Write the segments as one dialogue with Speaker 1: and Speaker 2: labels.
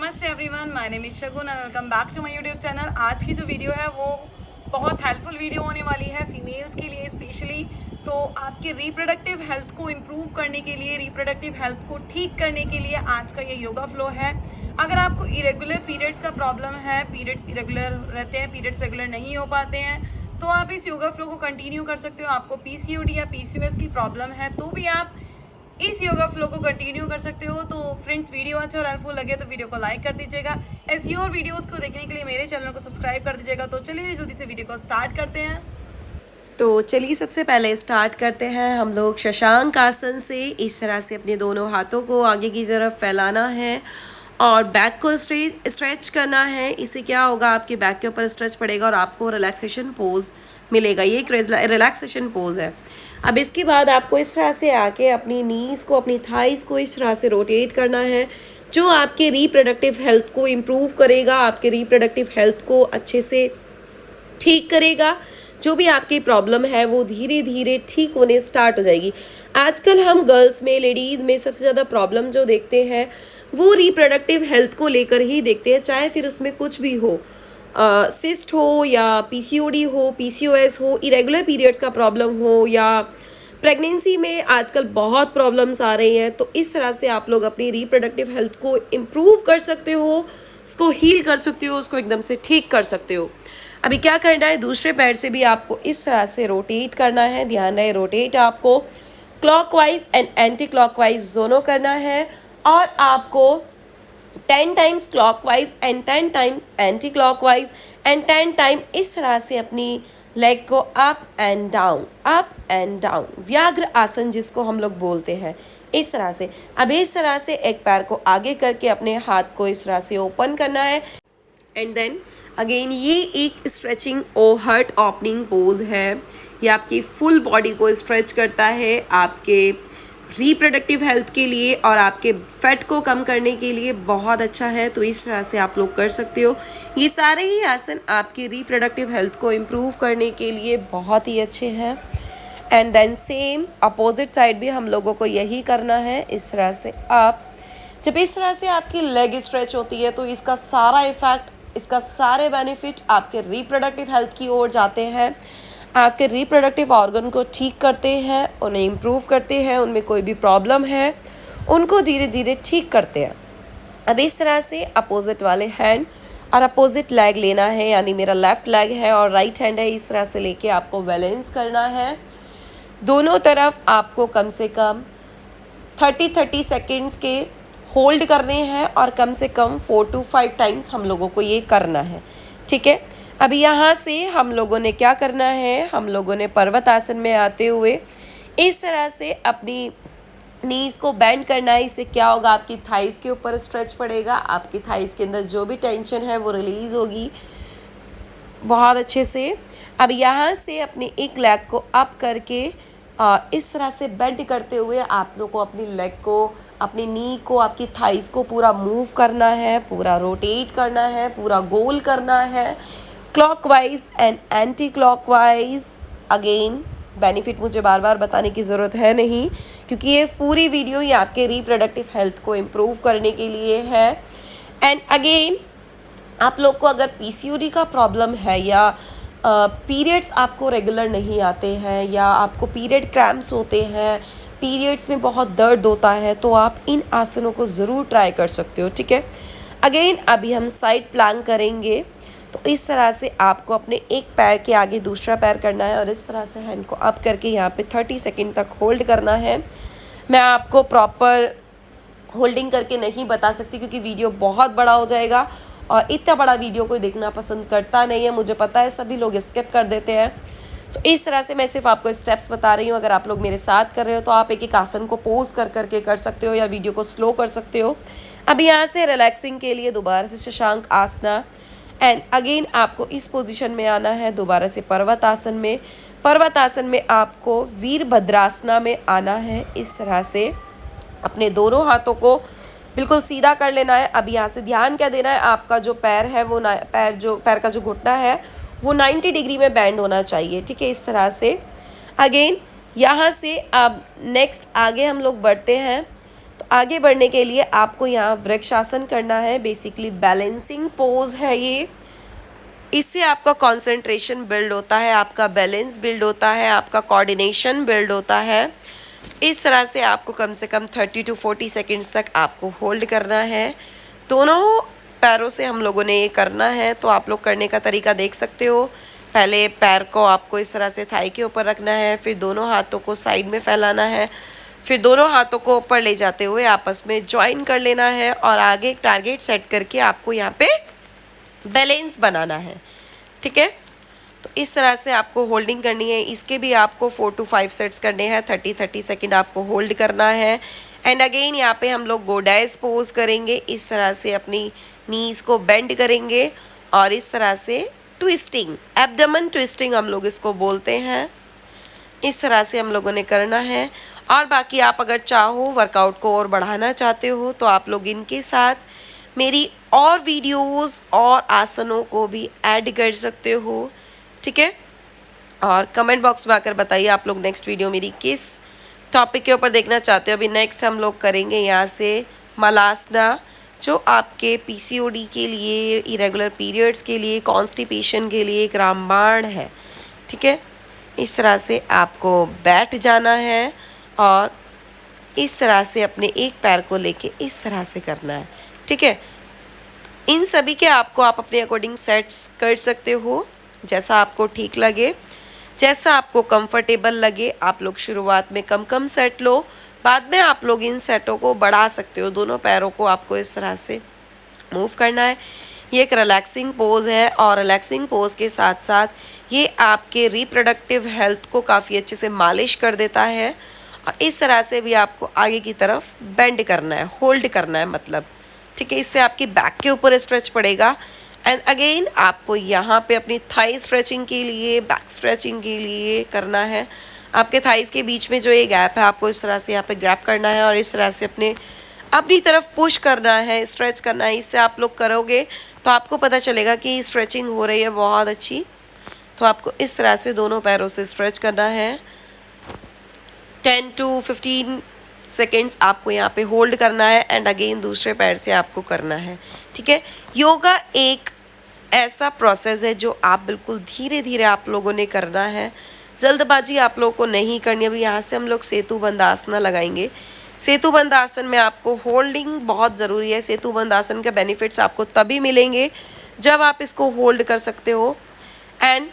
Speaker 1: नमस्ते everyone, my name is Shagun and welcome back to my YouTube channel. आज की जो वीडियो है वो बहुत हेल्पफुल वीडियो होने वाली है फीमेल्स के लिए स्पेशली। तो आपके रिप्रोडक्टिव हेल्थ को इम्प्रूव करने के लिए, रिप्रोडक्टिव हेल्थ को ठीक करने के लिए आज का ये योगा फ्लो है। अगर आपको इरेगुलर पीरियड्स का प्रॉब्लम है, पीरियड्स इरेगुलर रहते हैं, पीरियड्स रेगुलर नहीं हो पाते हैं, तो आप इस योगा फ्लो को कंटिन्यू कर सकते हो। आपको पीसीओडी या पीसीओएस की प्रॉब्लम है तो भी आप इस योगा फ्लो को कंटिन्यू कर सकते हो। तो फ्रेंड्स, वीडियो अच्छा और हेल्पफुल लगे तो वीडियो को लाइक कर दीजिएगा। ऐसी और वीडियोस को देखने के लिए मेरे चैनल को सब्सक्राइब कर दीजिएगा। तो चलिए जल्दी से वीडियो को स्टार्ट करते हैं।
Speaker 2: तो चलिए सबसे पहले स्टार्ट करते हैं हम लोग शशांक आसन से। इस तरह से अपने दोनों हाथों को आगे की तरफ फैलाना है और बैक को स्ट्रेच करना है। इससे क्या होगा, आपके बैक के ऊपर स्ट्रेच पड़ेगा और आपको रिलैक्सेशन पोज मिलेगा। ये एक रिलैक्सेशन पोज है। अब इसके बाद आपको इस तरह से आके अपनी नीज़ को, अपनी थाइस को इस तरह से रोटेट करना है, जो आपके रिप्रोडक्टिव हेल्थ को इम्प्रूव करेगा, आपके रिप्रोडक्टिव हेल्थ को अच्छे से ठीक करेगा। जो भी आपकी प्रॉब्लम है वो धीरे धीरे ठीक होने स्टार्ट हो जाएगी। आजकल हम गर्ल्स में, लेडीज़ में सबसे ज़्यादा प्रॉब्लम जो देखते हैं वो रिप्रोडक्टिव हेल्थ को लेकर ही देखते हैं, चाहे फिर उसमें कुछ भी हो, सिस्ट हो या पीसीओडी हो, पीसीओएस हो, इरेगुलर पीरियड्स का प्रॉब्लम हो या प्रेगनेंसी में आजकल बहुत प्रॉब्लम्स आ रही हैं। तो इस तरह से आप लोग अपनी रिप्रोडक्टिव हेल्थ को इम्प्रूव कर सकते हो, उसको हील कर सकते हो, उसको एकदम से ठीक कर सकते हो। अभी क्या करना है, दूसरे पैर से भी आपको इस तरह से रोटेट करना है। ध्यान रहे, रोटेट आपको क्लॉकवाइज एंड एंटी क्लॉकवाइज दोनों करना है और आपको 10 times clockwise and 10 times anti clockwise and 10 time इस तरह से अपनी लेग को अप एंड डाउन, व्याघ्र आसन जिसको हम लोग बोलते हैं, इस तरह से। अब इस तरह से एक पैर को आगे करके अपने हाथ को इस तरह से ओपन करना है एंड देन अगेन ये एक स्ट्रेचिंग और हार्ट ओपनिंग पोज है। ये आपकी फुल बॉडी को स्ट्रेच करता है, आपके रिप्रोडक्टिव हेल्थ के लिए और आपके फैट को कम करने के लिए बहुत अच्छा है। तो इस तरह से आप लोग कर सकते हो। ये सारे ही आसन आपके रिप्रोडक्टिव हेल्थ को इम्प्रूव करने के लिए बहुत ही अच्छे हैं। And then same opposite side भी हम लोगों को यही करना है। इस तरह से आप, जब इस तरह से आपकी लेग स्ट्रेच होती है तो इसका सारा इफेक्ट, इसका सारे बेनिफिट आपके रिप्रोडक्टिव हेल्थ की ओर जाते हैं, आपके रिप्रोडक्टिव ऑर्गन को ठीक करते हैं, उन्हें इम्प्रूव करते हैं, उनमें कोई भी प्रॉब्लम है उनको धीरे धीरे ठीक करते हैं। अब इस तरह से अपोजिट वाले हैंड और अपोजिट लेग लेना है, यानी मेरा लेफ्ट लेग है और राइट हैंड है, इस तरह से लेके आपको बैलेंस करना है। दोनों तरफ आपको कम से कम 30 सेकेंड्स के होल्ड करने हैं और कम से कम 4 to 5 टाइम्स हम लोगों को ये करना है। ठीक है, अभी यहाँ से हम लोगों ने क्या करना है, हम लोगों ने पर्वत आसन में आते हुए इस तरह से अपनी नीज़ को बेंड करना है। इससे क्या होगा, आपकी थाइस के ऊपर स्ट्रेच पड़ेगा, आपकी थाइस के अंदर जो भी टेंशन है वो रिलीज़ होगी बहुत अच्छे से। अब यहाँ से अपनी एक लेग को अप करके इस तरह से बेंड करते हुए आप लोग को अपनी लेग को, अपनी नी को, आपकी थाइस को पूरा मूव करना है, पूरा रोटेट करना है, पूरा गोल करना है, clockwise and anti clockwise. Again benefit मुझे बार बार बताने की ज़रूरत है नहीं, क्योंकि ये पूरी वीडियो ये आपके रिप्रोडक्टिव हेल्थ को इम्प्रूव करने के लिए है। एंड अगेन आप लोग को अगर पीसीओडी का प्रॉब्लम है या पीरियड्स आपको रेगुलर नहीं आते हैं या आपको पीरियड क्रैम्प्स होते हैं, पीरियड्स में बहुत दर्द होता है, तो आप इन आसनों को ज़रूर ट्राई कर सकते हो। ठीक है, अगेन अभी हम साइड प्लैंक करेंगे। तो इस तरह से आपको अपने एक पैर के आगे दूसरा पैर करना है और इस तरह से हैंड को अप करके यहाँ पे 30 सेकेंड तक होल्ड करना है। मैं आपको प्रॉपर होल्डिंग करके नहीं बता सकती क्योंकि वीडियो बहुत बड़ा हो जाएगा और इतना बड़ा वीडियो कोई देखना पसंद करता नहीं है, मुझे पता है, सभी लोग स्किप कर देते हैं। तो इस तरह से मैं सिर्फ आपको स्टेप्स बता रही हूँ। अगर आप लोग मेरे साथ कर रहे हो तो आप एक एक आसन को पोज कर करके कर सकते हो या वीडियो को स्लो कर सकते हो। अब यहाँ से रिलैक्सिंग के लिए दोबारा से शशांक आसना एंड अगेन आपको इस पोजीशन में आना है, दोबारा से पर्वत आसन में। पर्वत आसन में आपको वीरभद्रासना में आना है। इस तरह से अपने दोनों हाथों को बिल्कुल सीधा कर लेना है। अब यहाँ से ध्यान क्या देना है, आपका जो पैर है वो पैर का जो घुटना है वो 90 डिग्री में बैंड होना चाहिए। ठीक है, इस तरह से। अगेन यहाँ से अब नेक्स्ट आगे हम लोग बढ़ते हैं। तो तो आगे बढ़ने के लिए आपको यहाँ वृक्षासन करना है। बेसिकली बैलेंसिंग पोज है ये। इससे आपका कंसंट्रेशन बिल्ड होता है, आपका बैलेंस बिल्ड होता है, आपका कोऑर्डिनेशन बिल्ड होता है। इस तरह से आपको कम से कम 30 to 40 सेकेंड्स तक आपको होल्ड करना है। दोनों पैरों से हम लोगों ने ये करना है। तो आप लोग करने का तरीका देख सकते हो। पहले पैर को आपको इस तरह से थाई के ऊपर रखना है, फिर दोनों हाथों को साइड में फैलाना है, फिर दोनों हाथों को ऊपर ले जाते हुए आपस में ज्वाइन कर लेना है और आगे एक टारगेट सेट करके आपको यहाँ पे बैलेंस बनाना है। ठीक है, तो इस तरह से आपको होल्डिंग करनी है। इसके भी आपको 4 to 5 सेट्स करने हैं। 30 सेकेंड आपको होल्ड करना है। एंड अगेन यहाँ पे हम लोग गोडाइस पोज करेंगे। इस तरह से अपनी नीज़ को बेंड करेंगे और इस तरह से ट्विस्टिंग, एब्डोमेन ट्विस्टिंग हम लोग इसको बोलते हैं। इस तरह से हम लोगों ने करना है। और बाकी आप अगर चाहो वर्कआउट को और बढ़ाना चाहते हो तो आप लोग इनके साथ मेरी और वीडियोस और आसनों को भी ऐड कर सकते हो। ठीक है, और कमेंट बॉक्स में आकर बताइए आप लोग नेक्स्ट वीडियो मेरी किस टॉपिक के ऊपर देखना चाहते हो। अभी नेक्स्ट हम लोग करेंगे यहाँ से मलासना, जो आपके पीसीओडी के लिए, इरेगुलर पीरियड्स के लिए, कॉन्स्टिपेशन के लिए एक रामबाण है। ठीक है, इस तरह से आपको बैठ जाना है और इस तरह से अपने एक पैर को लेके इस तरह से करना है। ठीक है, इन सभी के आपको आप अपने अकॉर्डिंग सेट्स कर सकते हो, जैसा आपको ठीक लगे, जैसा आपको कंफर्टेबल लगे। आप लोग शुरुआत में कम कम सेट लो, बाद में आप लोग इन सेटों को बढ़ा सकते हो। दोनों पैरों को आपको इस तरह से मूव करना है। ये एक रिलैक्सिंग पोज है और रिलैक्सिंग पोज के साथ साथ ये आपके रिप्रोडक्टिव हेल्थ को काफ़ी अच्छे से मालिश कर देता है। और इस तरह से भी आपको आगे की तरफ बेंड करना है, होल्ड करना है मतलब। ठीक है, इससे आपकी बैक के ऊपर स्ट्रेच पड़ेगा। एंड अगेन आपको यहाँ पे अपनी थाई स्ट्रेचिंग के लिए, बैक स्ट्रेचिंग के लिए करना है। आपके थाइस के बीच में जो ये गैप है आपको इस तरह से यहाँ पे ग्रैब करना है और इस तरह से अपनी तरफ पुश करना है, स्ट्रेच करना है। इससे आप लोग करोगे तो आपको पता चलेगा कि स्ट्रेचिंग हो रही है बहुत अच्छी। तो आपको इस तरह से दोनों पैरों से स्ट्रेच करना है। 10 to 15 सेकेंड्स आपको यहाँ पे होल्ड करना है एंड अगेन दूसरे पैर से आपको करना है। ठीक है, योगा एक ऐसा प्रोसेस है जो आप बिल्कुल धीरे धीरे आप लोगों ने करना है। जल्दबाजी आप लोगों को नहीं करनी। अभी यहाँ से हम लोग सेतुबंध आसना लगाएंगे। सेतुबंध आसन में आपको होल्डिंग बहुत ज़रूरी है। सेतुबंध आसन के बेनिफिट्स आपको तभी मिलेंगे जब आप इसको होल्ड कर सकते हो। एंड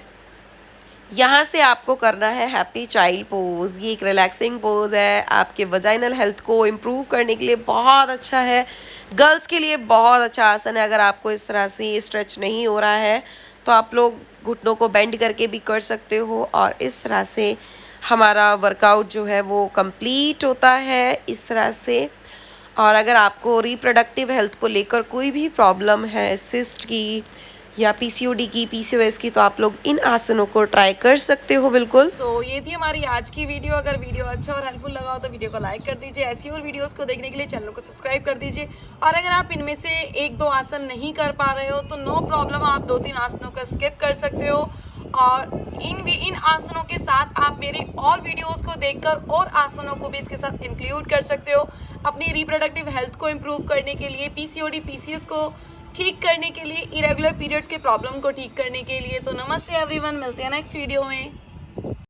Speaker 2: यहाँ से आपको करना है हैप्पी चाइल्ड पोज। ये एक रिलैक्सिंग पोज है, आपके वजाइनल हेल्थ को इम्प्रूव करने के लिए बहुत अच्छा है। गर्ल्स के लिए बहुत अच्छा आसन है। अगर आपको इस तरह से स्ट्रेच नहीं हो रहा है तो आप लोग घुटनों को बेंड करके भी कर सकते हो और इस तरह से हमारा वर्कआउट जो है वो कंप्लीट होता है इस तरह से। और अगर आपको रिप्रोडक्टिव हेल्थ को लेकर कोई भी प्रॉब्लम है, सिस्ट की या पीसीओडी की, पीसीओएस की, तो आप लोग इन आसनों को ट्राई कर सकते हो बिल्कुल।
Speaker 1: ये थी हमारी आज की वीडियो। अगर वीडियो अच्छा और हेल्पफुल लगा हो तो वीडियो को लाइक कर दीजिए। ऐसी और वीडियोस को देखने के लिए चैनल को सब्सक्राइब कर दीजिए। और अगर आप इनमें से 1-2 आसन नहीं कर पा रहे हो तो नो प्रॉब्लम, आप 2-3 आसनों का स्किप कर सकते हो। और इन आसनों के साथ आप मेरे और वीडियोस को देखकर और आसनों को भी इसके साथ इंक्लूड कर सकते हो। अपनी रिप्रोडक्टिव हेल्थ को इम्प्रूव करने के लिए, पीसीओडी पीसीएस को ठीक करने के लिए, इरेगुलर पीरियड्स के प्रॉब्लम को ठीक करने के लिए। तो नमस्ते एवरीवन, मिलते हैं नेक्स्ट वीडियो में।